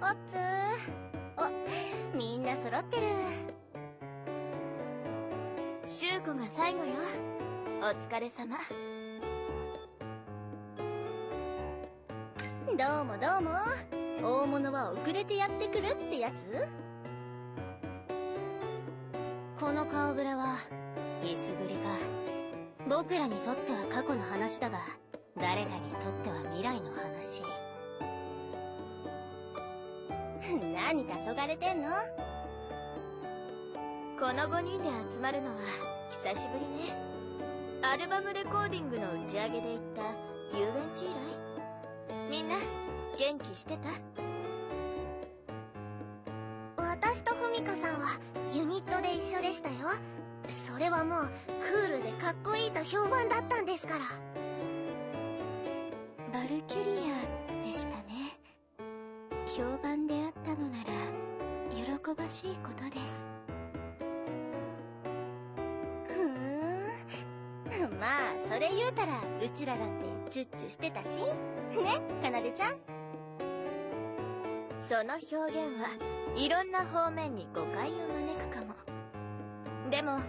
おっつー。お、みんな揃ってる。シュウコが最後よ。お疲れ様。どうもどうも。大物は遅れてやってくるってやつ？この顔ぶれはいつぶりか。僕らにとっては過去の話だが、誰かにとっては未来の話。何黄昏れてんの？この5人で集まるのは久しぶりね。アルバムレコーディングの打ち上げで行った遊園地以来。みんな元気してた？私とふみかさんはユニットで一緒でしたよ。それはもうクールでかっこいいと評判だったんですから。バルキュリアでしたね。評判であったのなら喜ばしいことです。まあそれ言うたらうちらだってチュッチュしてたしね、かなでちゃん。その表現はいろんな方面に誤解を招くかも。でも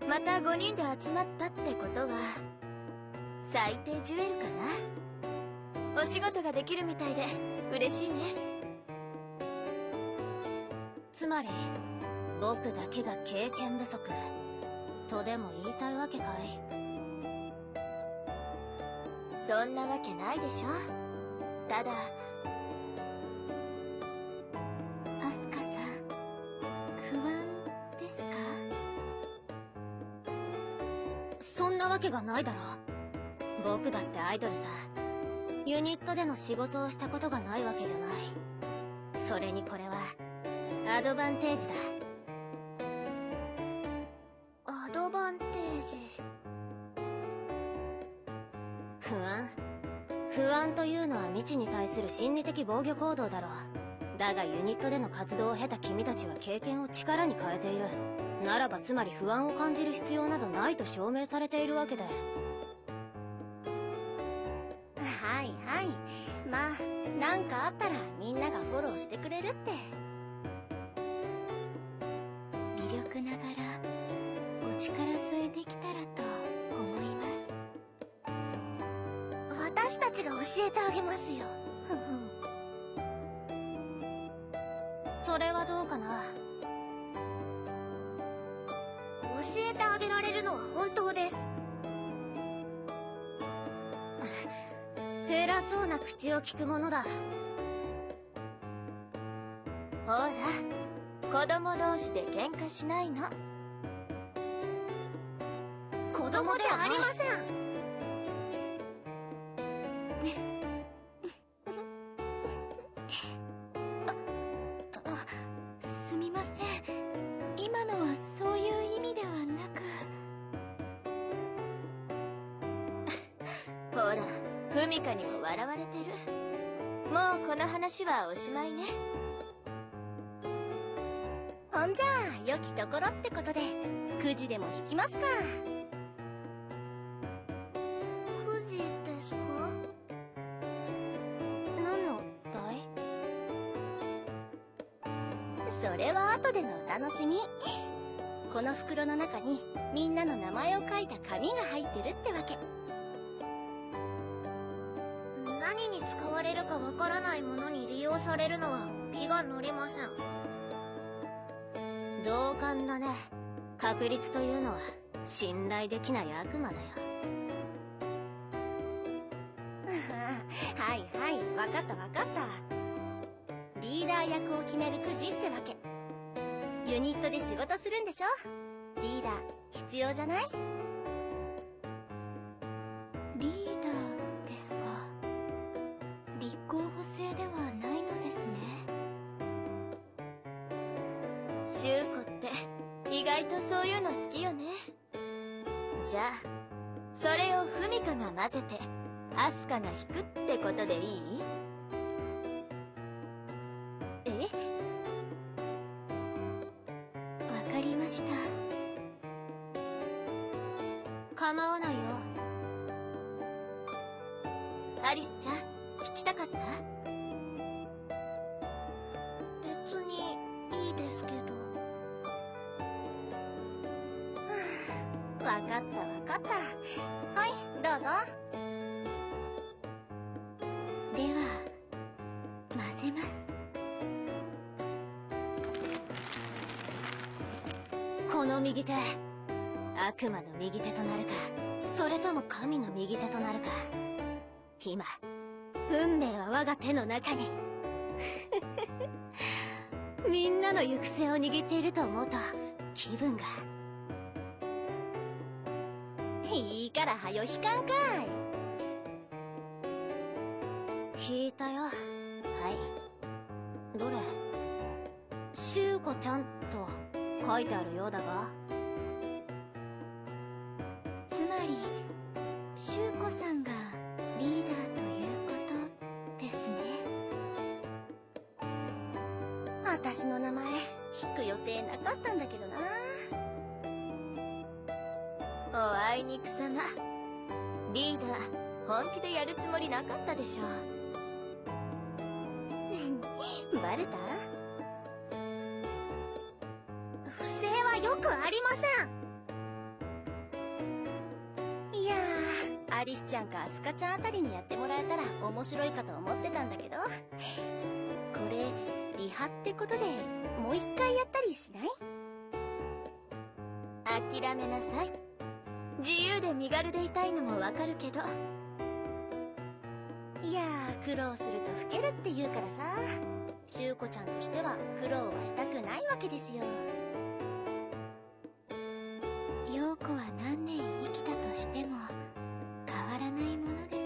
また5人で集まったってことは最低ジュエルかな。お仕事ができるみたいで嬉しいね。つまり僕だけが経験不足とでも言いたいわけかい？そんなわけないでしょ。ただアスカさん、不安ですか？そんなわけがないだろ。僕だってアイドルさ。ユニットでの仕事をしたことがないわけじゃない。それにこれはアドバンテージだ。アドバンテージ。不安というのは未知に対する心理的防御行動だろう。だがユニットでの活動を経た君たちは経験を力に変えている。ならばつまり不安を感じる必要などないと証明されているわけで。はいはい。まあなんかあったらみんながフォローしてくれるって。微力ながらお力添えできたらと思います。私たちが教えてあげますよ。ふふん。それはどうかな。教えてあげられるのは本当です。偉そうな口を聞くものだ。ほら、子供同士で喧嘩しないの。子供ではありません。すみません。今のはそういう意味ではなく。ほら、フミカにも笑われてる。もうこの話はおしまいね。ほんじゃあ良きところってことでくじでも引きますか。くじですか？何のだい？それは後でのお楽しみ。この袋の中にみんなの名前を書いた紙が入ってるってわけ。何に使われるかわからないものに利用されるのは気が乗りません。同感だね。確率というのは信頼できない悪魔だよ。はいはい、わかったわかった。リーダー役を決めるくじってわけ。ユニットで仕事するんでしょ？リーダー必要じゃない？リーダーですか。立候補制ではないのですね。シュウコって意外とそういうの好きよね。じゃあそれをフミカが混ぜてアスカが弾くってことでいい？え？わかりました。構わないよ。アリスちゃん弾きたかった？かったわかった。はい、どうぞ。では混ぜます。この右手、悪魔の右手となるか、それとも神の右手となるか。今運命は我が手の中に。みんなの行く末を握っていると思うと気分が。いいからはよ引かんかい。引いたよ。はい。どれ？しゅうこちゃんと書いてあるようだが。つまりしゅうこさんがリーダーということですね。私の名前引く予定なかったんだけどな。おあいにくさま。リーダー本気でやるつもりなかったでしょ。バレた？不正はよくありません。いやー、アリスちゃんかアスカちゃんあたりにやってもらえたら面白いかと思ってたんだけど、これリハってことでもう一回やったりしない？諦めなさい。自由で身軽でいたいのもわかるけど。いやー、苦労すると老けるって言うからさ、しゅうこちゃんとしては苦労はしたくないわけですよ。陽子は何年生きたとしても変わらないもので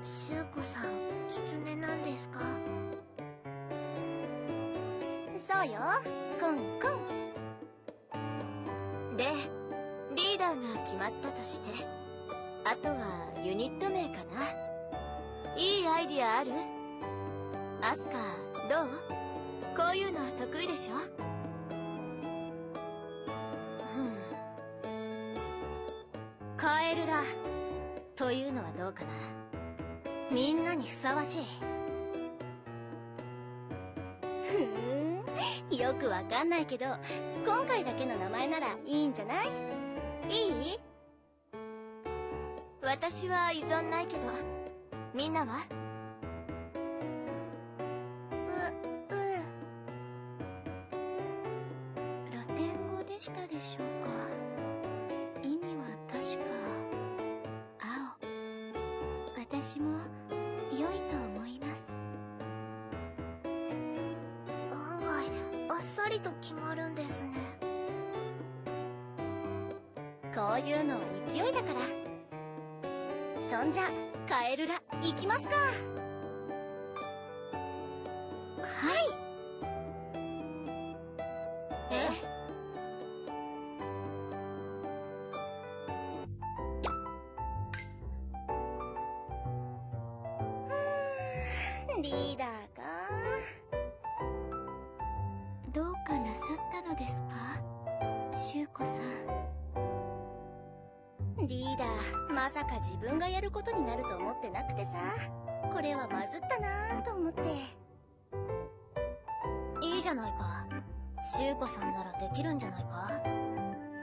すよ。しゅうこさん、狐なんですか？そうよ、コンコン。で、リーダーが決まったとして、あとはユニット名かな。いいアイディアある？アスカ、どう？こういうの得意でしょ？カエルラというのはどうかな。みんなにふさわしい。よくわかんないけど、今回だけの名前ならいいんじゃない？いい？私は依存ないけど、みんなは？ラテン語でしたでしょうか。意味は確か青。私も良いと思います。案外あっさりと決まるんですね。こういうのは勢いだから。そんじゃ、カエルラ、行きますか。はい。リーダーか。どうかなさったのですか、しゅうこさん。リーダー、まさか自分がやることになると思ってなくてさ、これはまずったなぁと思って。いいじゃないか。しゅうこさんならできるんじゃないか。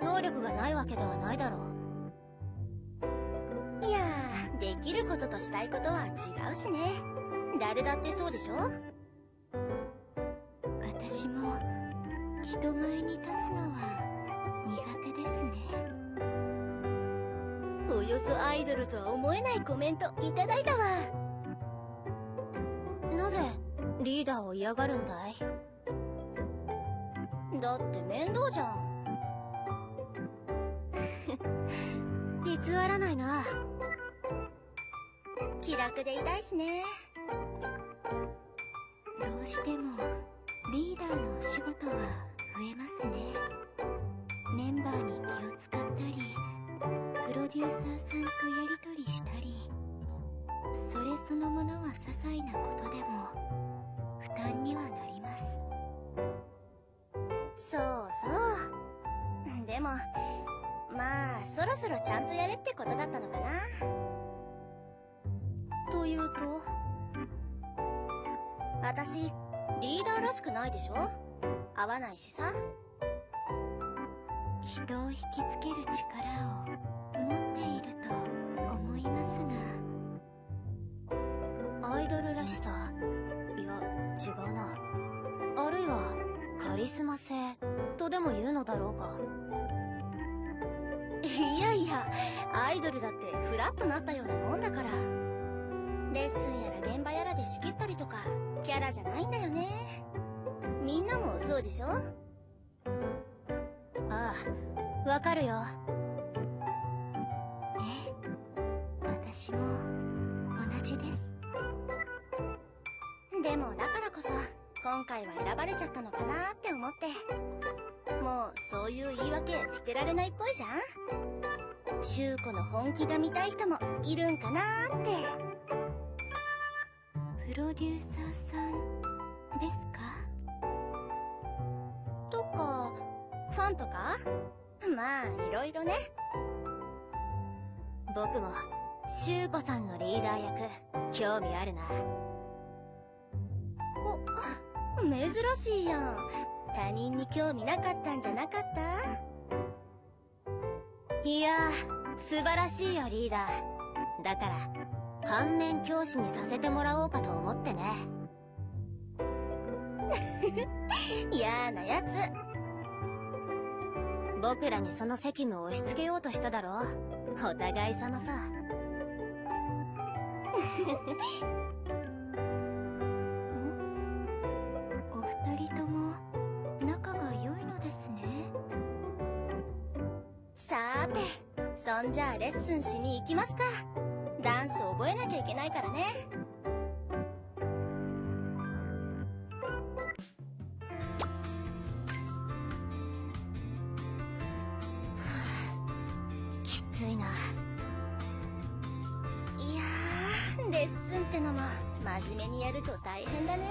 能力がないわけではないだろう。いやー、できることとしたいことは違うしね。誰だってそうでしょ？私も人前に立つのは苦手ですね。およそアイドルとは思えないコメントいただいたわ。なぜリーダーを嫌がるんだい？だって面倒じゃん。偽らないな。気楽でいたいしね。どうしてもリーダーのお仕事は増えますね。メンバーに気を使ったり、プロデューサーさんとやり取りしたり、それそのものは些細なことでも負担にはなります。そうそう。でもまあそろそろちゃんとやれってことだったのかな。というと？私リーダーらしくないでしょ？合わないしさ。人を引きつける力を持っていると思いますが、アイドルらしさ、いや違うな、あるいはカリスマ性とでも言うのだろうか。いやいや、アイドルだってフラッとなったようなもんだから。レッスンやら現場やらで仕切ったりとかキャラじゃないんだよね。みんなもそうでしょ？ああ、わかるよ。私も同じです。でもだからこそ今回は選ばれちゃったのかなって思って。もうそういう言い訳捨てられないっぽいじゃん。シュウコの本気が見たい人もいるんかなーって。プロデューサーさんですか？とかファンとか、まあいろいろね。僕もシュウコさんのリーダー役興味あるな。お、珍しいやん。他人に興味なかったんじゃなかった？いやー、素晴らしいよリーダー。だから反面教師にさせてもらおうかと思ってね。嫌なやつ。僕らにその責務を押し付けようとしただろ。お互い様さ。お二人とも仲が良いのですね。さーて、そんじゃあレッスンしに行きますか。ダンス覚えなきゃいけないからね。きついな。いやー、レッスンってのも真面目にやると大変だね。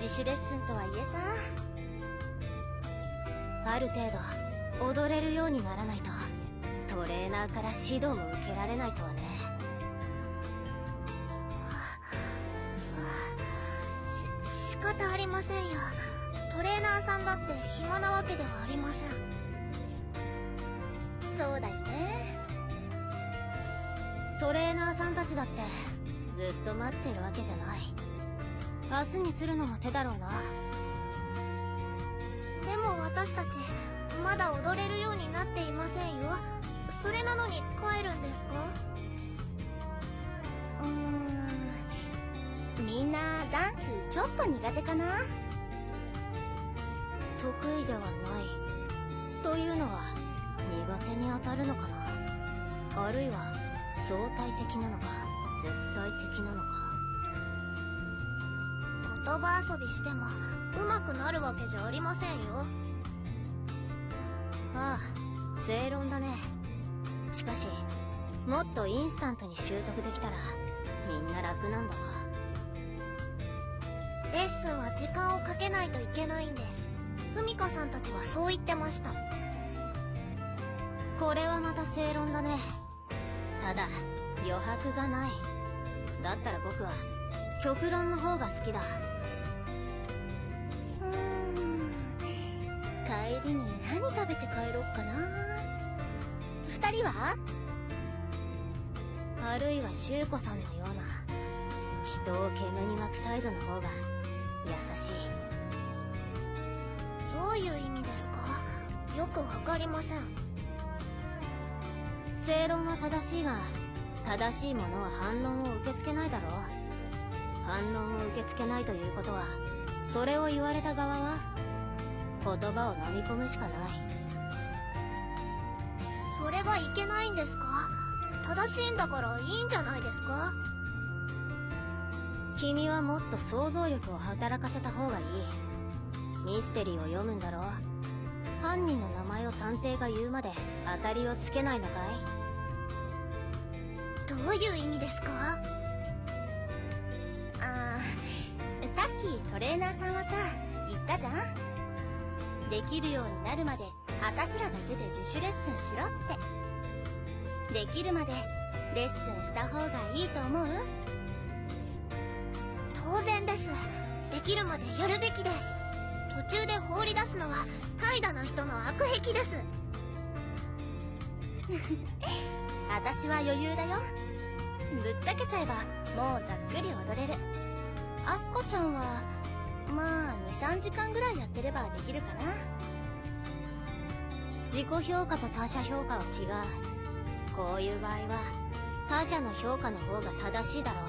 自主レッスンとはいえさ。ある程度踊れるようにならないとトレーナーから指導も受けられないとはね。仕方ありませんよ。トレーナーさんだって暇なわけではありません。そうだよね。トレーナーさんたちだってずっと待ってるわけじゃない。明日にするのも手だろうな。でも私たちまだ踊れるようになっていませんよ。それなのに帰るんですか？みんなダンスちょっと苦手かな？得意ではないというのは苦手に当たるのかな。あるいは相対的なのか絶対的なのか。言葉遊びしても上手くなるわけじゃありませんよ。ああ、正論だね。しかしもっとインスタントに習得できたらみんな楽なんだわ。レッスンは時間をかけないといけないんです。ふみかさんたちはそう言ってました。これはまた正論だね。ただ余白がない。だったら僕は極論の方が好きだ。帰りに何食べて帰ろっかな。二人は？あるいはシュウコさんのような人を煙に巻く態度の方が優しい。どういう意味ですか？よくわかりません。正論は正しいが正しいものは反論を受け付けないだろう。反論を受け付けないということはそれを言われた側は言葉を飲み込むしかない。それがいけないんですか？正しいんだからいいんじゃないですか？君はもっと想像力を働かせた方がいい。ミステリーを読むんだろう。犯人の名前を探偵が言うまで当たりをつけないのかい？どういう意味ですか？さっきトレーナーさんはさ言ったじゃん。できるようになるまであたしらだけで自主レッスンしろって。できるまでレッスンした方がいいと思う？当然です。できるまでやるべきです。途中で放り出すのは怠惰な人の悪癖です。私は余裕だよ。ぶっちゃけちゃえばもうざっくり踊れる。アスカちゃんはまあ 2,3 時間ぐらいやってればできるかな。自己評価と他者評価は違う。こういう場合は他者の評価の方が正しいだろう。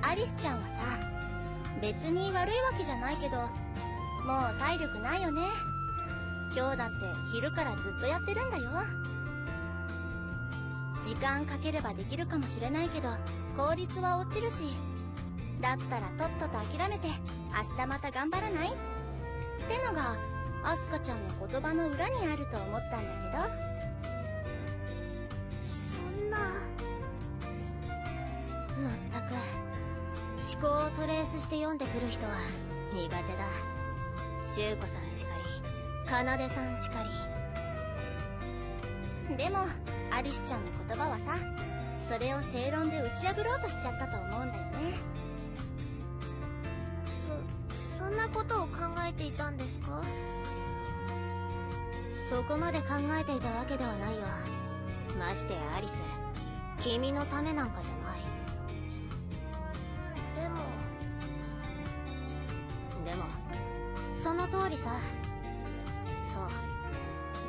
アリスちゃんはさ、別に悪いわけじゃないけど、もう体力ないよね。今日だって昼からずっとやってるんだよ。時間かければできるかもしれないけど、効率は落ちるし、だったらとっとと諦めて明日また頑張らない？ってのがアスカちゃんの言葉の裏にあると思ったんだけど。そんな。まったく思考をトレースして読んでくる人は苦手だ。修子さんしかり、奏さんしかり。でもアリスちゃんの言葉はさ、それを正論で打ち破ろうとしちゃったと思うんだよね。そんなことを考えていたんですか？そこまで考えていたわけではないよ。ましてやアリス、君のためなんかじゃない。でもその通りさ。そう、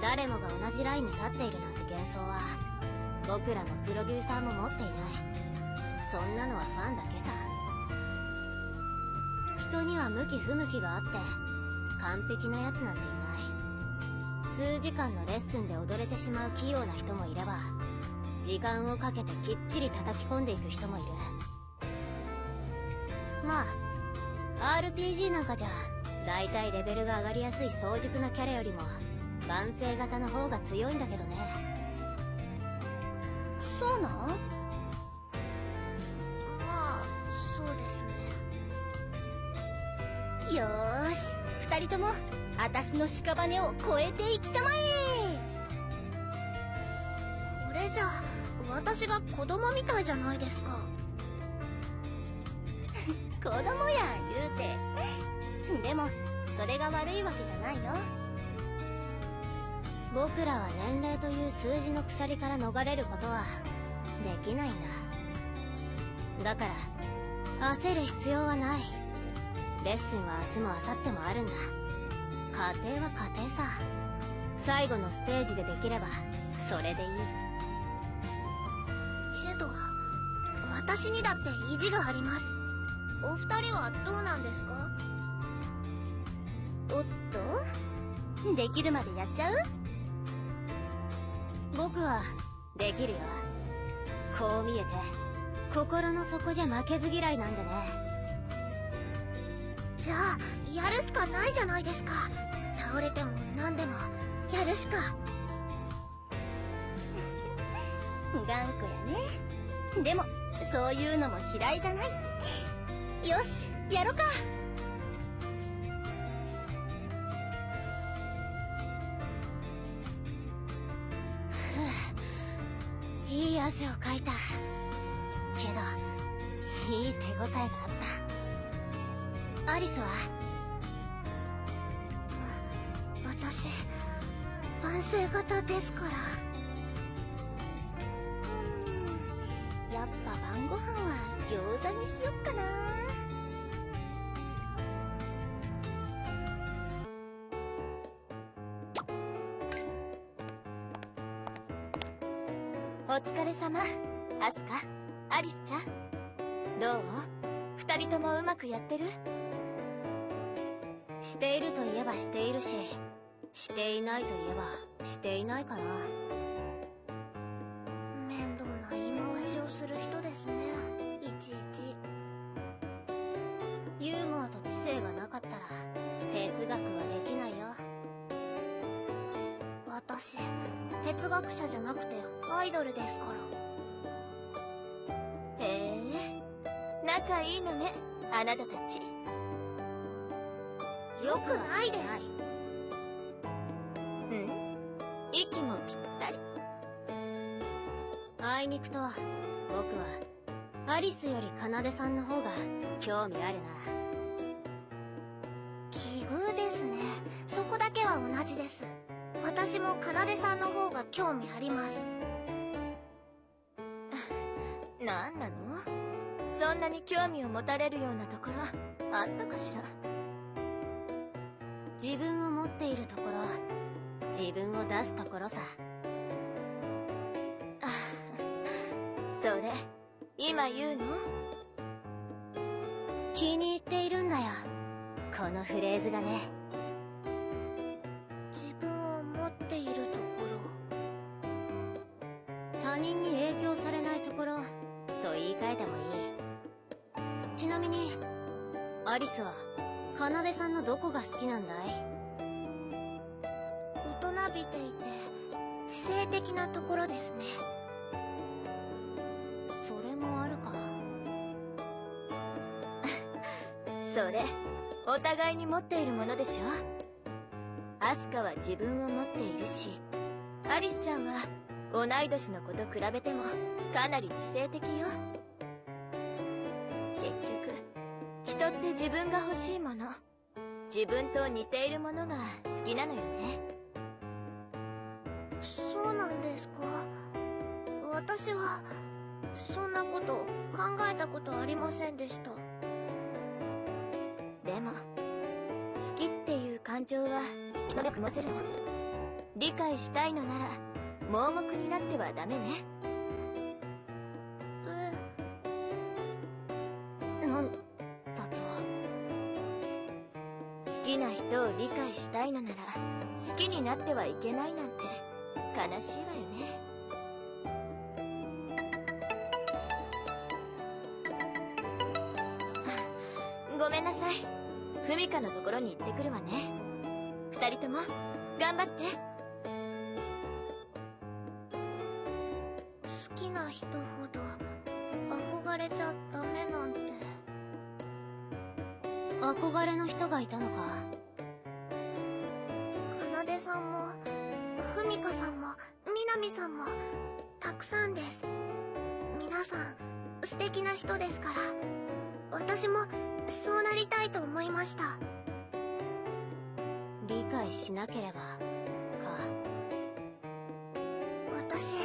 誰もが同じラインに立っているなんて幻想は僕らもプロデューサーも持っていない。そんなのはファンだけさ。人には向き不向きがあって完璧なやつなんていない。数時間のレッスンで踊れてしまう器用な人もいれば、時間をかけてきっちり叩き込んでいく人もいる。まあ RPG なんかじゃだいたいレベルが上がりやすい早熟なキャラよりも万世型の方が強いんだけどね。そうなん？まあそうですね。よーし、2人とも私の屍を越えていきたまえ。これじゃ私が子供みたいじゃないですか。子供やん言うて。でもそれが悪いわけじゃないよ。僕らは年齢という数字の鎖から逃れることはできないんだ。だから焦る必要はない。レッスンは明日も明後日もあるんだ。家庭は家庭さ。最後のステージでできればそれでいい。けど私にだって意地があります。お二人はどうなんですか？おっと、できるまでやっちゃう？僕はできるよ。こう見えて心の底じゃ負けず嫌いなんでね。じゃあやるしかないじゃないですか。倒れても何でもやるしか。頑固やね。でもそういうのも嫌いじゃない。よし、やろか。いい汗をかいた。けどいい手応えがあった。アリスは？私万世型ですから。やっぱ晩ご飯は餃子にしよっかな。お疲れ様。アスカ、アリスちゃん、どう？二人ともうまくやってる？しているといえばしているし、していないといえばしていないかな。面倒な言い回しをする人ですね、いちいち。ユーモアと知性がなかったら哲学はできないよ。私哲学者じゃなくてアイドルですから。へえ、仲いいのね、あなたたち。よくないです。うん、息もぴったり。あいにくと僕はアリスより奏さんの方が興味あるな。奇遇ですね。そこだけは同じです。私もも奏さんの方が興味あります。なんなの？そんなに興味を持たれるようなところあったかしら？自分を持っているところ、自分を出すところさ。それ今言うの？気に入っているんだよ、このフレーズがね。自分を持っているところ。他人に影響されないところと言い換えてもいい。ちなみにアリスは奏さんのどこが好きなんだい？大人びていて性的なところですね。それもあるか。それお互いに持っているものでしょ。アスカは自分を持っているし、アリスちゃんは同い年の子と比べてもかなり知性的よ。結局人って自分が欲しいもの、自分と似ているものが好きなのよね。そうなんですか。私はそんなこと考えたことありませんでした。でも好きっていう感情は努力もせるの。理解したいのなら盲目になってはダメね。なんだと？好きな人を理解したいのなら好きになってはいけないなんて悲しいわよね。ごめんなさい、フミカのところに行ってくるわね。二人とも頑張って。好きな人ほど憧れちゃダメなんて。憧れの人がいたのか？奏さんもフミカさんもミナミさんもたくさんです。皆さん素敵な人ですから、私もそうなりたいと思いました。理解しなければか。私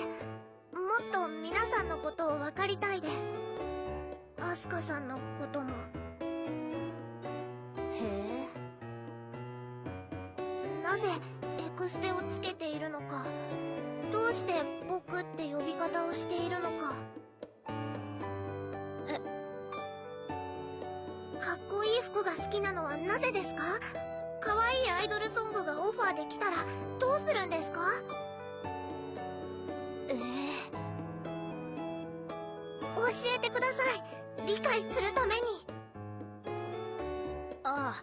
もっと皆さんのことを分かりたいです。アスカさんのことも。へえ。なぜエクステをつけているのか、どうして僕って呼び方をしているのか。かっこいい服が好きなのはなぜですか？かわいいアイドルソングがオファーできたらどうするんですか？教えてください、理解するために。ああ、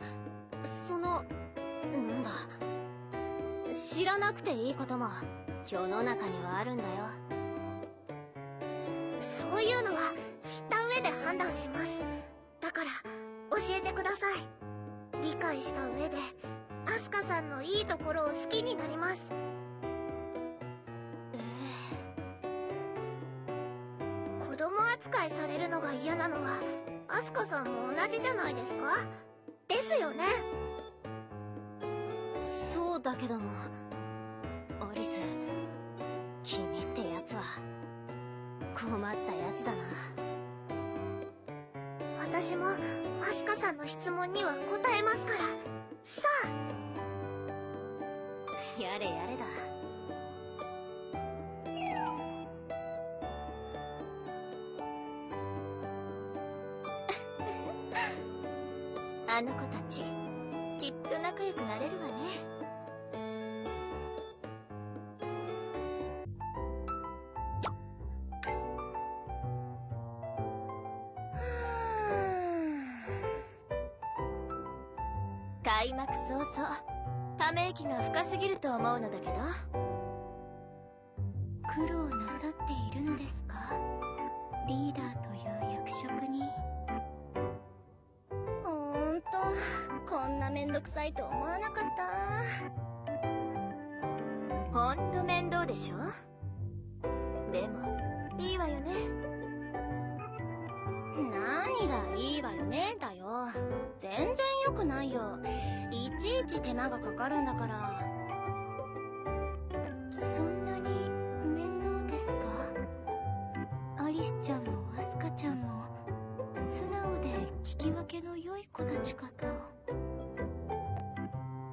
なんだ。知らなくていいことも世の中にはあるんだよ。そういうのは知った上で判断します。だから教えてください。理解した上でアスカさんのいいところを好きになります。子供扱いされるのが嫌なのはアスカさんも同じじゃないですか？ですよね。そうだけども、アリス、君ってやつは困ったやつだな。私もアスカさんの質問には答えますから。さあ。やれやれだ。あの子たちきっと仲良くなれるわね。開幕早々ため息が深すぎると思うのだけど。苦労なさっているのですか？リーダーという役職に。ほんとこんなめんどくさいと思わなかった。ほんと面倒でしょ？でもいいわよね。何がいいわよねだよ。全然良くないよ。いちいち手間がかかるんだから。リスちゃんもアスカちゃんも素直で聞き分けの良い子たちかと。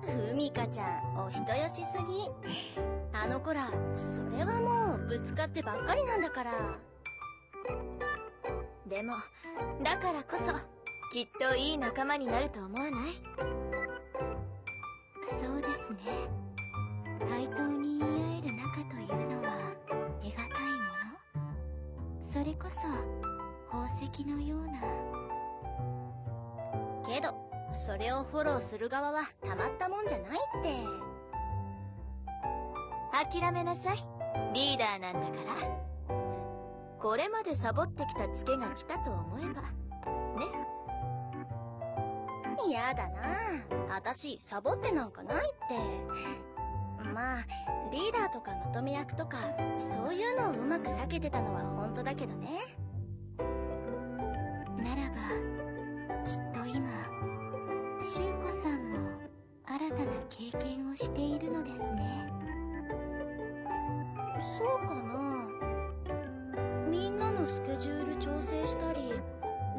ふみかちゃん、お人よしすぎ。あの子ら、それはもうぶつかってばっかりなんだから。でも、だからこそきっといい仲間になると思わない？そうですね。対等に言い合える仲というのは得難いもの。それこそ宝石のような。けど、それをフォローする側はたまったもんじゃないって。諦めなさい。リーダーなんだから。これまでサボってきたツケが来たと思えばね。やだなあ、あたしサボってなんかないって。まあリーダーとかまとめ役とかそういうのをうまく避けてたのは本当だけどね。ならばきっと今シュウコさんも新たな経験をしているのですね。そうかな。みんなのスケジュール調整したり、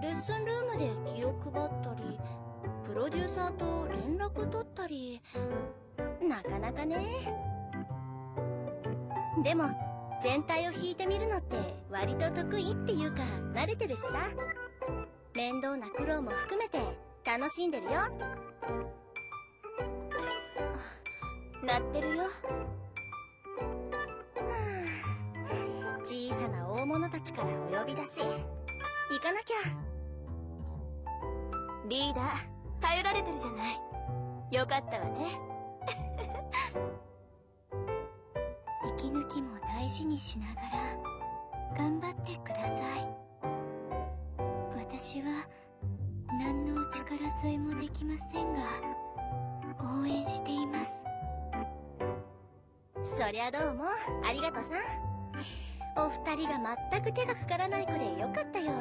レッスンルームで気を配ったり、プロデューサーと連絡取ったり、なかなかね。でも全体を引いてみるのって割と得意っていうか慣れてるしさ。面倒な苦労も含めて楽しんでるよ。なってるよ。小さな大物たちからお呼び出し、行かなきゃ。リーダー頼られてるじゃない。よかったわね。息抜きも大事にしながら頑張ってください。私は何のお力添えもできませんが応援しています。そりゃどうもありがとさん。お二人が全く手がかからない子でよかったよ。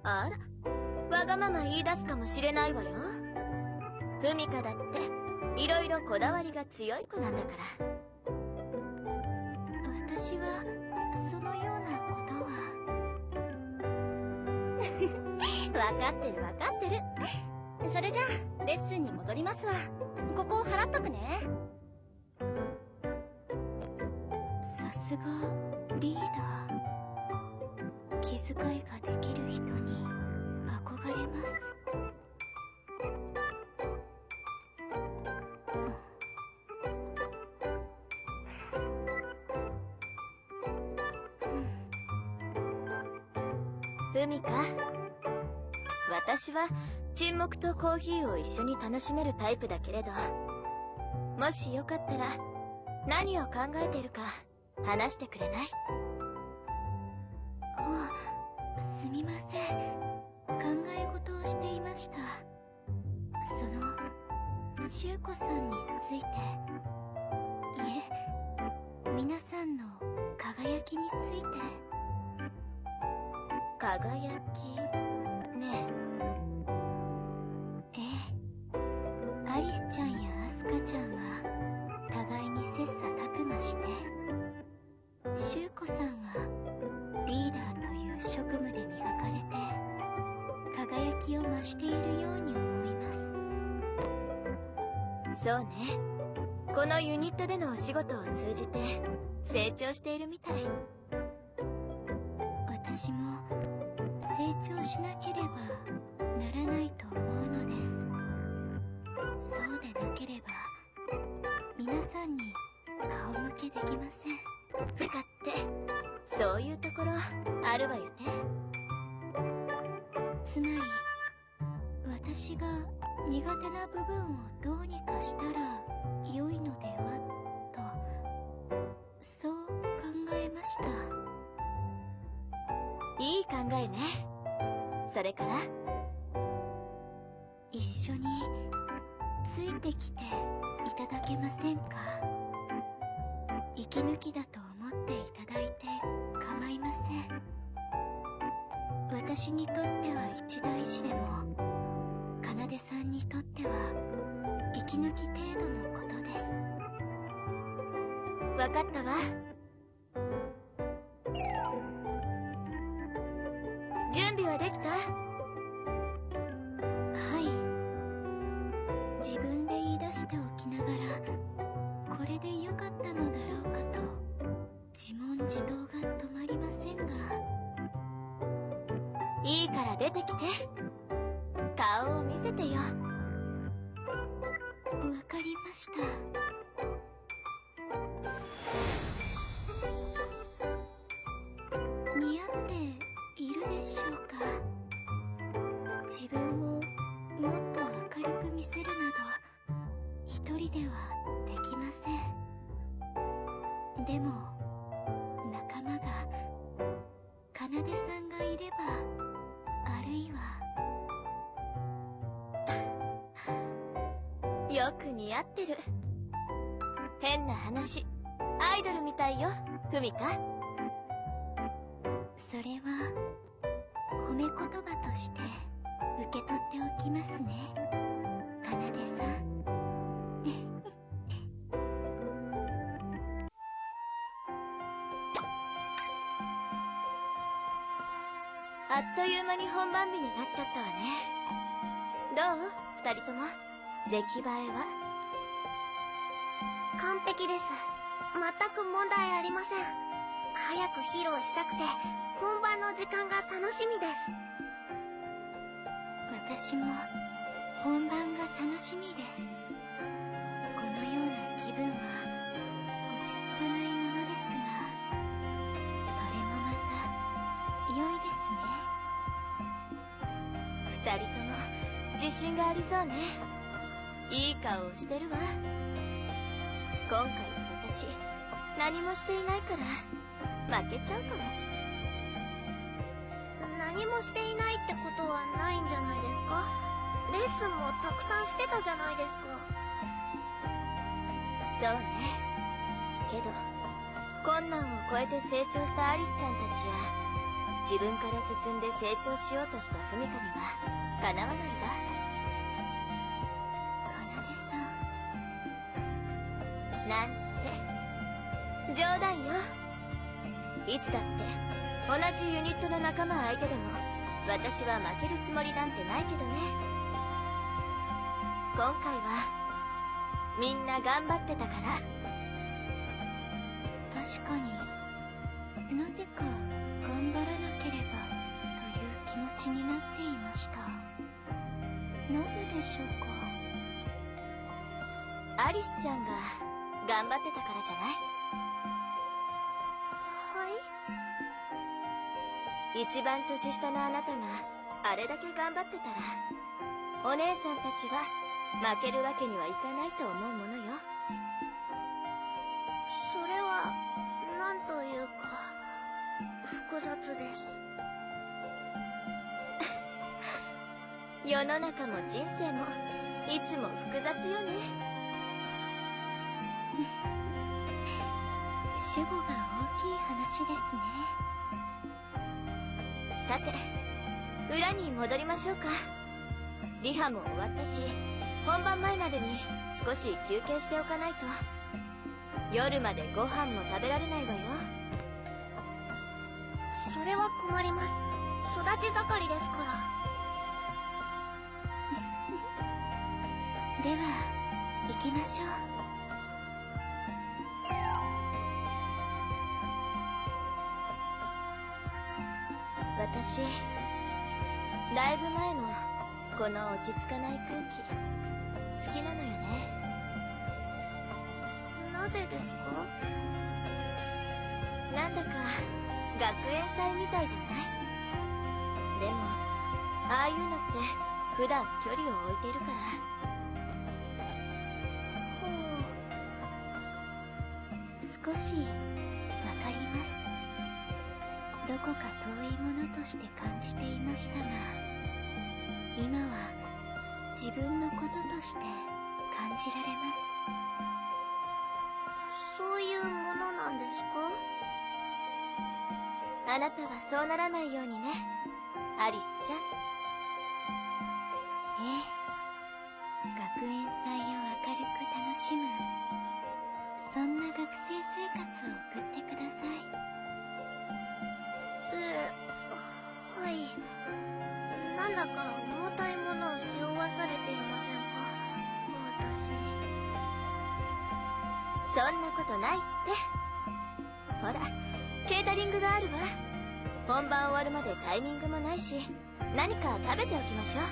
あら、わがまま言い出すかもしれないわよ。ふみかだっていろいろこだわりが強い子なんだから。私はそのようなことは。わかってるわかってる。それじゃあレッスンに戻りますわ。ここを払っとくね。さすがリーダー。気遣いができる人に憧れます。ふみか、私は沈黙とコーヒーを一緒に楽しめるタイプだけれど、もしよかったら何を考えてるか話してくれない？すみません。考え事をしていました。そのシュウコさんについて、いえ、皆さんの輝きについて。輝きねええ、アリスちゃんやアスカちゃんは互いに切磋琢磨して、シュウコさんはリーダーという職務で磨かれて輝きを増しているように思います。そうね。このユニットでのお仕事を通じて成長しているみたい。私も成長しなければならないと思うのです。そうでなければ皆さんに顔向けできません。ふかってそういうところあるわよね。つまり私が苦手な部分をどうにかしたら良いのではと、そう考えました。いい考えね。それから一緒についてきていただけませんか？息抜きだと思っていただいて構いません。私にとっては一大事でも奏さんにとっては息抜き程度のことです。わかったわ。準備はできた？はい。自分で言い出しておきながら、これで良かったのだろうかと自問自答が止まりませんが。いいから出てきて。顔を見せてよ。わかりました。似合っているでしょうか。自分をもっと明るく見せるなど一人ではできません。でも仲間が奏さんがいれば、あるいは。よく似合ってる。変な話、アイドルみたいよ、フミカ。それは褒め言葉として受け取っておきますね、奏さん。あっという間に本番日になっちゃったわね。どう？二人とも出来栄えは？完璧です。全く問題ありません。早く披露したくて、本番の時間が楽しみです。私も本番が楽しみです。このような気分は落ち着かないものですが、それもまた良いですね。二人とも自信がありそうね。いい顔をしてるわ。今回は私、何もしていないから負けちゃうかも。何もしていないってことはないんじゃないですか？レッスンもたくさんしてたじゃないですか。そうね。けど困難を越えて成長したアリスちゃんたちや、自分から進んで成長しようとしたフミカにはかなわないわ。奏さん。なんて冗談よ。いつだって同じユニットの仲間相手でも私は負けるつもりなんてないけどね。今回はみんな頑張ってたから。確かになぜか頑張らなければという気持ちになっていました。なぜでしょうか。アリスちゃんが頑張ってたからじゃない？はい？一番年下のあなたがあれだけ頑張ってたら、お姉さんたちは負けるわけにはいかないと思うものよ。それは、なんというか、複雑です。世の中も人生もいつも複雑よね。主語が大きい話ですね。さて、裏に戻りましょうか。リハも終わったし、本番前までに少し休憩しておかないと夜までご飯も食べられないわよ。それは困ります。育ち盛りですから。では行きましょう。私、ライブ前のこの落ち着かない空気好きなのよね。なぜですか？なんだか学園祭みたいじゃない？でもああいうのって普段距離を置いているから。少しわかります。どこか遠いものとして感じていましたが、今は自分のこととして感じられます。そういうものなんですか？あなたはそうならないようにね、アリスちゃん。ええ、学園祭を明るく楽しむ、そんな学生生活を送ってください。なんだか重たいものを背負わされていませんか、私。そんなことないって。ほら、ケータリングがあるわ。本番終わるまでタイミングもないし、何か食べておきましょう。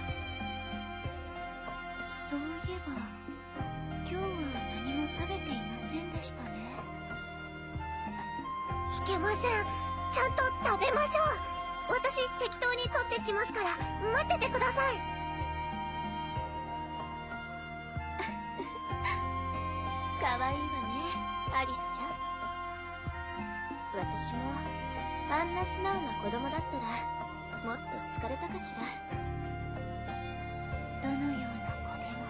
そういえば今日は何も食べていませんでしたね。いけません。ちゃんと食べましょう。私適当に取ってきますから待っててください。かわいいわね、アリスちゃん。私もあんな素直な子供だったらもっと好かれたかしら。どのような子でも。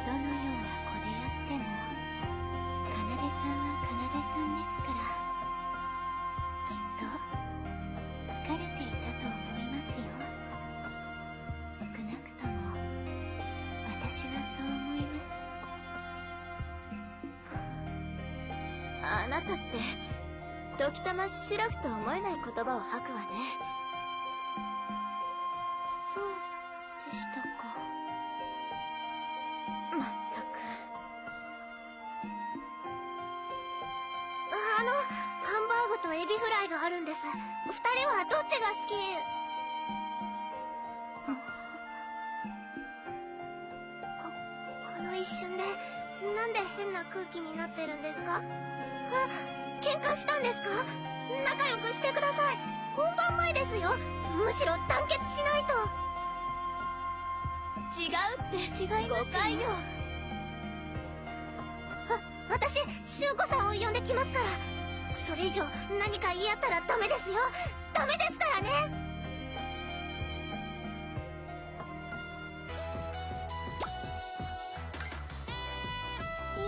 どのような子であっても、奏さんは奏さんですから、きっと好かれていたと思いますよ。少なくとも私はそう思います。あなたって時たまシラフと思えない言葉を吐くわね。そうでしたか。まったく。ハンバーグとエビフライがあるんです。二人はどっちが好き？この一瞬でなんで変な空気になってるんですか？喧嘩したんですか？仲良くしてください。本番前ですよ。むしろ団結しないと。違うって。違いますよ。誤解よ。私、シュウコさんを呼んできますから。それ以上何か言い合ったらダメですよ。ダメですからね。いや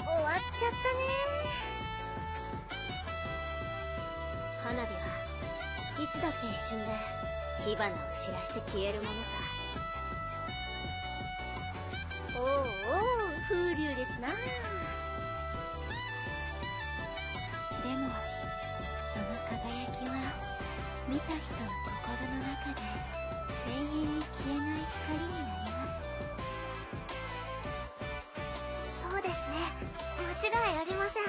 ー、終わっちゃったね。花火はいつだって一瞬で火花を散らして消えるものさ。おうおう、風流ですな。でもその輝きは見た人の心の中で永遠に消えない光になります。そうですね。間違いありません。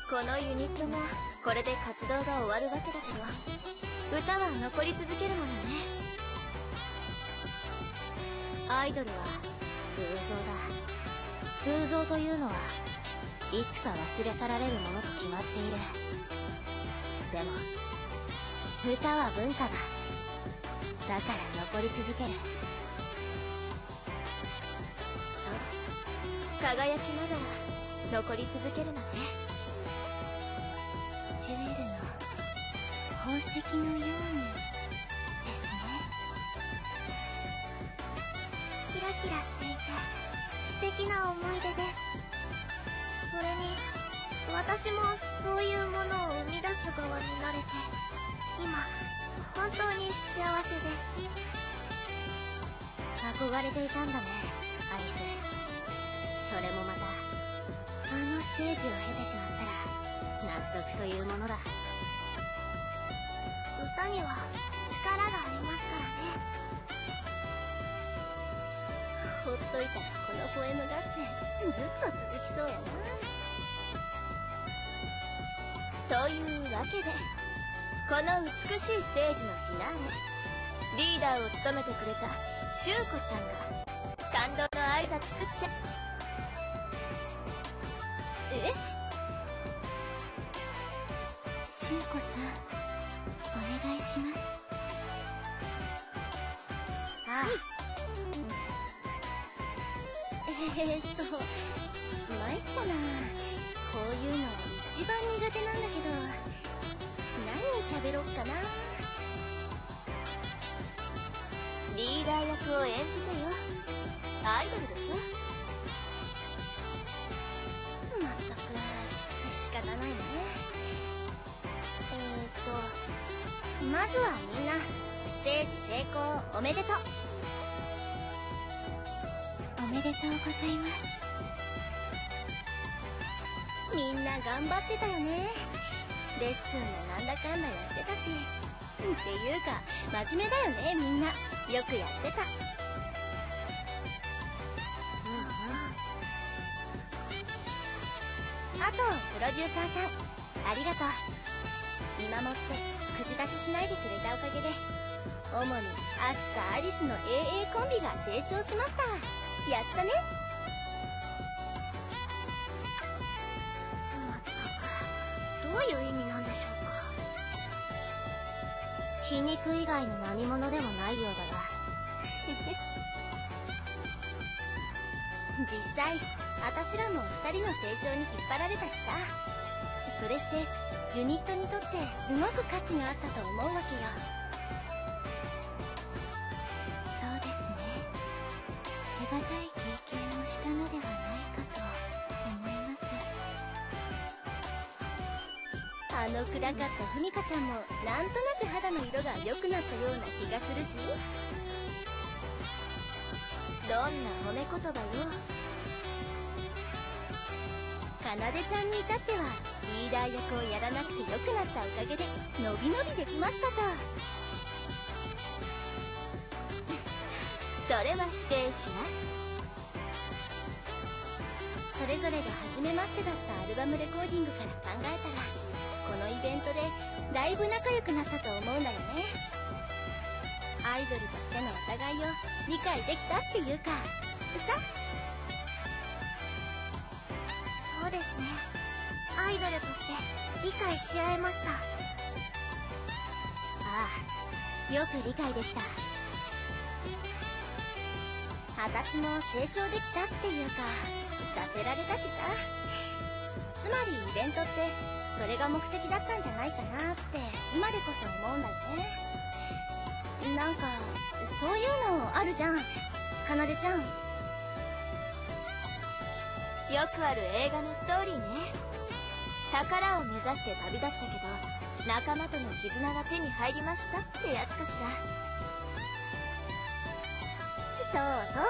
このユニットがこれで活動が終わるわけだけど、歌は残り続けるものね。アイドルは偶像だ。偶像というのはいつか忘れ去られるものと決まっている。でも歌は文化だ。だから残り続ける。そう、輝きながら残り続けるのね。ジュエルの宝石のようにですね。キラキラしていて素敵な思い出です。それに私もそういうものを生み出す側になれて今本当に幸せです。憧れていたんだね、アリス。それもまたあのステージを経てしまったら納得というものだ。歌には力がありますからね。ほっといたらこのポエム合戦ずっと続きそうやというわけで、この美しいステージのフィナーレ、リーダーを務めてくれたシュウコちゃんが感動の挨拶作って。シュウコさん、お願いします。ああ。参ったな。こういうの一番苦手なんだけど何喋ろっかな。リーダー役を演じてよ。アイドルでしょ。まったく仕方ないね。まずはみんなステージ成功おめでとう。おめでとうございます。みんな頑張ってたよね。レッスンもなんだかんだやってたし。っていうか真面目だよね、みんな。よくやってた。あとプロデューサーさん、ありがとう。見守って口出ししないでくれたおかげで、主にアスカ・アリスの AA コンビが成長しました。やったね。まったく、どういう意味なんでしょうか。皮肉以外の何者でもないようだが。実際私らも2人の成長に引っ張られたしさ。それってユニットにとってすごく価値があったと思うわけよ。そうですね。手堅い経験をしたのではないかと思います。あの暗かったふみかちゃんもなんとなく肌の色が良くなったような気がするし。どんな褒め言葉よ。かなでちゃんに至ってはリーダー役をやらなくて良くなったおかげでのびのびできましたと。それは否定しない。それぞれが初めましてだったアルバムレコーディングから考えたら、このイベントでだいぶ仲良くなったと思うんだよね。アイドルとしてのお互いを理解できたっていうかさ。そうですね。アイドルとして理解し合えました。ああ、よく理解できた。私も成長できたっていうか、させられたしさ。つまりイベントってそれが目的だったんじゃないかなって今でこそ思うんだよね。なんかそういうのあるじゃん、かなでちゃん。よくある映画のストーリーね。宝を目指して旅立ったけど、仲間との絆が手に入りましたってやつかしら。そうそう。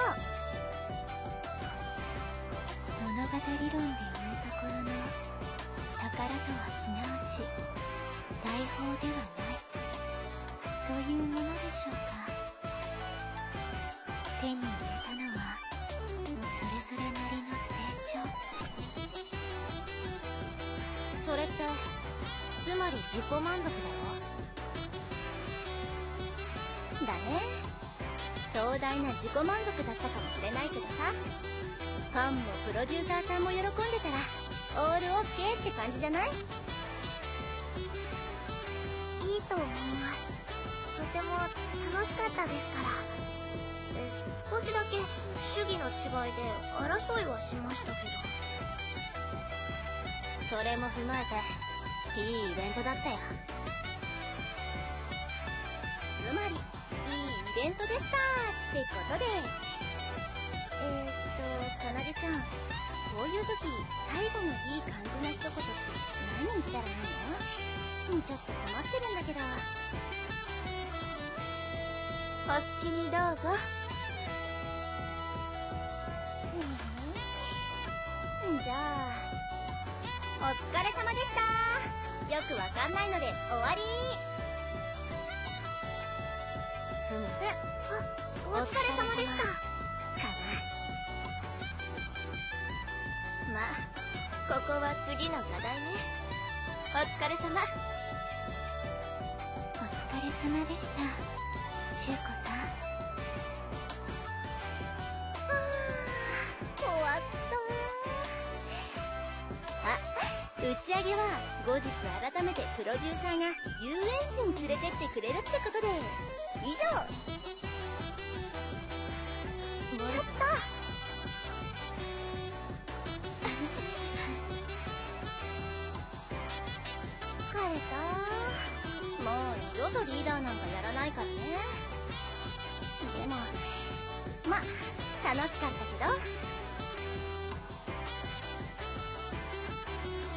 物語論でいうところの宝とはすなわち財宝ではないというものでしょうか。手に入れたのはそれぞれなりの成長。それってつまり自己満足だろ。だね。壮大な自己満足だったかもしれないけどさ、ファンもプロデューサーさんも喜んでたらオールオッケーって感じじゃない？いいと思います。とても楽しかったですから。少しだけ主義の違いで争いはしましたけど。それも踏まえていいイベントだったよ。つまりいいイベントでしたってことで、かなでちゃん、こういう時最後のいい感じな一言って何言ったらいいの？ちょっと困ってるんだけど。お好きにどうぞ。じゃあ、お疲れ様でした。よくわかんないので終わり。お疲れ様でした。かな。まあ、ここは次の課題ね。お疲れ様。お疲れ様でした、しゅうこさん。終わった。打ち上げは後日改めてプロデューサーが遊園地に連れてってくれるってことで、以上。やった。疲れた。もう二度とリーダーなんかやらないからね。でもまあ楽しかったけど。